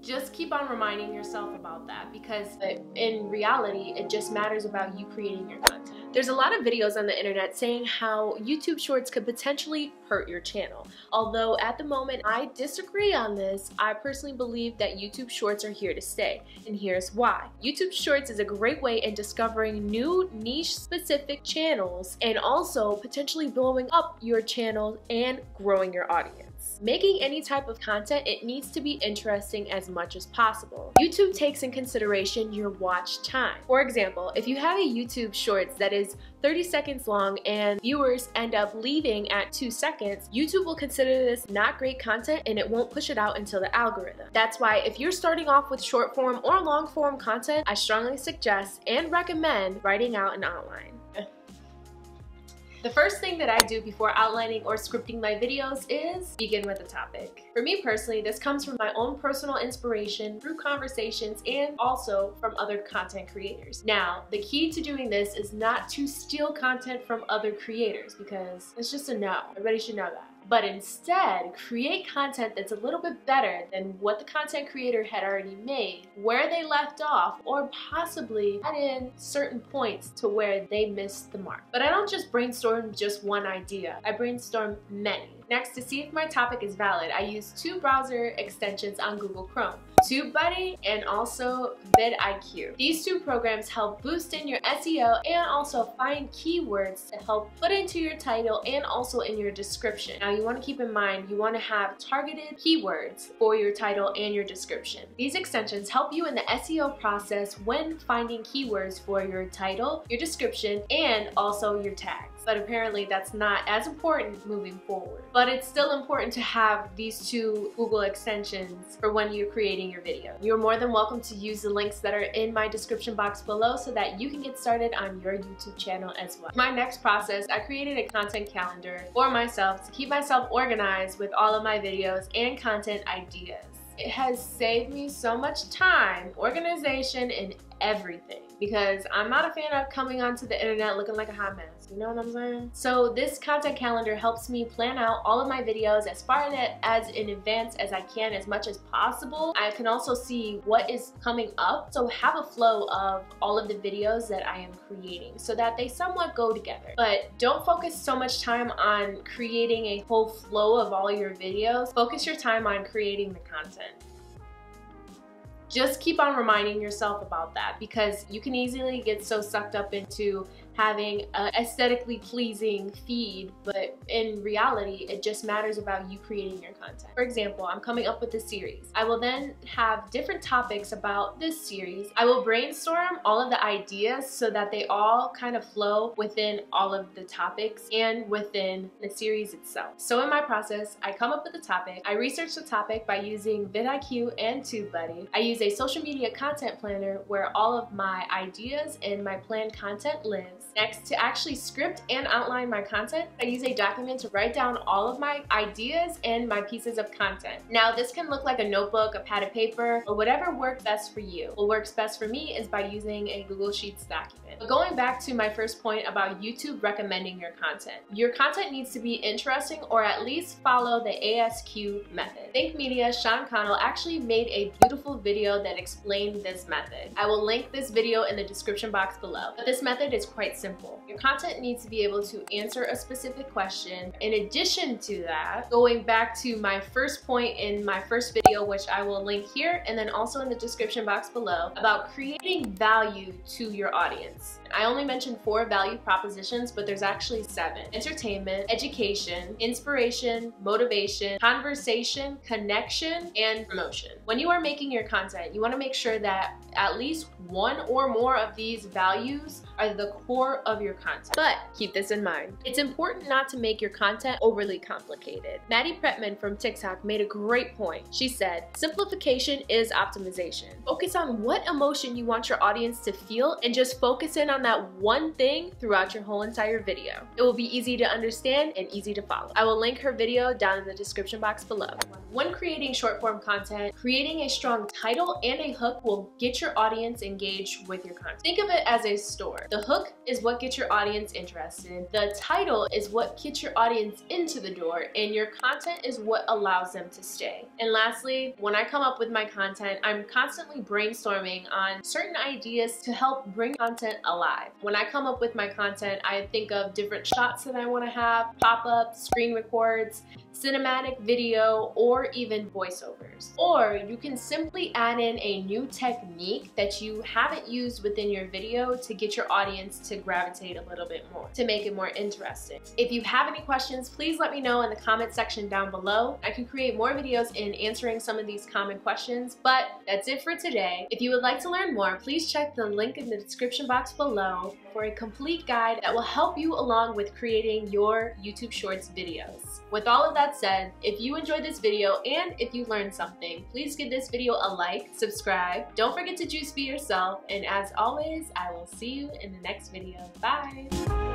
Just keep on reminding yourself about that, because in reality, it just matters about you creating your content. There's a lot of videos on the internet saying how YouTube Shorts could potentially hurt your channel. Although at the moment I disagree on this, I personally believe that YouTube Shorts are here to stay, and here's why. YouTube Shorts is a great way in discovering new niche-specific channels and also potentially blowing up your channel and growing your audience. Making any type of content, it needs to be interesting as much as possible. YouTube takes in consideration your watch time. For example, if you have a YouTube Shorts that is 30 seconds long and viewers end up leaving at 2 seconds, YouTube will consider this not great content and it won't push it out until the algorithm. That's why if you're starting off with short form or long form content, I strongly suggest and recommend writing out an outline. The first thing that I do before outlining or scripting my videos is begin with a topic. For me personally, this comes from my own personal inspiration through conversations and also from other content creators. Now, the key to doing this is not to steal content from other creators, because it's just a no. Everybody should know that. But instead, create content that's a little bit better than what the content creator had already made, where they left off, or possibly add in certain points to where they missed the mark. But I don't just brainstorm just one idea, I brainstorm many. Next, to see if my topic is valid, I use 2 browser extensions on Google Chrome, TubeBuddy and also vidIQ. These 2 programs help boost in your SEO and also find keywords to help put into your title and also in your description. Now, you want to keep in mind, you want to have targeted keywords for your title and your description. These extensions help you in the SEO process when finding keywords for your title, your description, and also your tags. But apparently that's not as important moving forward. But it's still important to have these 2 Google extensions for when you're creating your video. You're more than welcome to use the links that are in my description box below so that you can get started on your YouTube channel as well. My next process, I created a content calendar for myself to keep myself organized with all of my videos and content ideas. It has saved me so much time, organization, and everything, because I'm not a fan of coming onto the internet looking like a hot mess. You know what I'm saying? So this content calendar helps me plan out all of my videos as far as in advance as I can, as much as possible. I can also see what is coming up, so have a flow of all of the videos that I am creating so that they somewhat go together. But don't focus so much time on creating a whole flow of all your videos. Focus your time on creating the content. Just keep on reminding yourself about that, because you can easily get so sucked up into having an aesthetically pleasing feed, but in reality, it just matters about you creating your content. For example, I'm coming up with a series. I will then have different topics about this series. I will brainstorm all of the ideas so that they all kind of flow within all of the topics and within the series itself. So in my process, I come up with a topic, I research the topic by using vidIQ and TubeBuddy. I use a social media content planner where all of my ideas and my planned content lives. Next, to actually script and outline my content, I use a document to write down all of my ideas and my pieces of content. Now, this can look like a notebook, a pad of paper, or whatever works best for you. What works best for me is by using a Google Sheets document. But going back to my first point about YouTube recommending your content needs to be interesting or at least follow the ASQ method. Think Media, Sean Connell actually made a beautiful video that explained this method. I will link this video in the description box below. But this method is quite simple. Your content needs to be able to answer a specific question. In addition to that, going back to my first point in my first video, which I will link here and then also in the description box below, about creating value to your audience. I only mentioned 4 value propositions, but there's actually 7. Entertainment, education, inspiration, motivation, conversation, connection, and promotion. When you are making your content, you want to make sure that at least 1 or more of these values are the core of your content. But keep this in mind. It's important not to make your content overly complicated. Maddie Pretman from TikTok made a great point. She said, simplification is optimization. Focus on what emotion you want your audience to feel and just focus in on that one thing throughout your whole entire video. It will be easy to understand and easy to follow. I will link her video down in the description box below. When creating short form content, creating a strong title and a hook will get your audience engaged with your content. Think of it as a store. The hook is is what gets your audience interested, the title is what gets your audience into the door, and your content is what allows them to stay. And lastly, when I come up with my content, I'm constantly brainstorming on certain ideas to help bring content alive. When I come up with my content, I think of different shots that I want to have, pop-ups, screen records, cinematic video, or even voiceovers. Or you can simply add in a new technique that you haven't used within your video to get your audience to gravitate a little bit more, to make it more interesting. If you have any questions, please let me know in the comment section down below. I can create more videos in answering some of these common questions, but that's it for today. If you would like to learn more, please check the link in the description box below for a complete guide that will help you along with creating your YouTube Shorts videos. With all of that said, if you enjoyed this video and if you learned something, please give this video a like, subscribe, don't forget to juice be yourself, and as always, I will see you in the next video. Bye!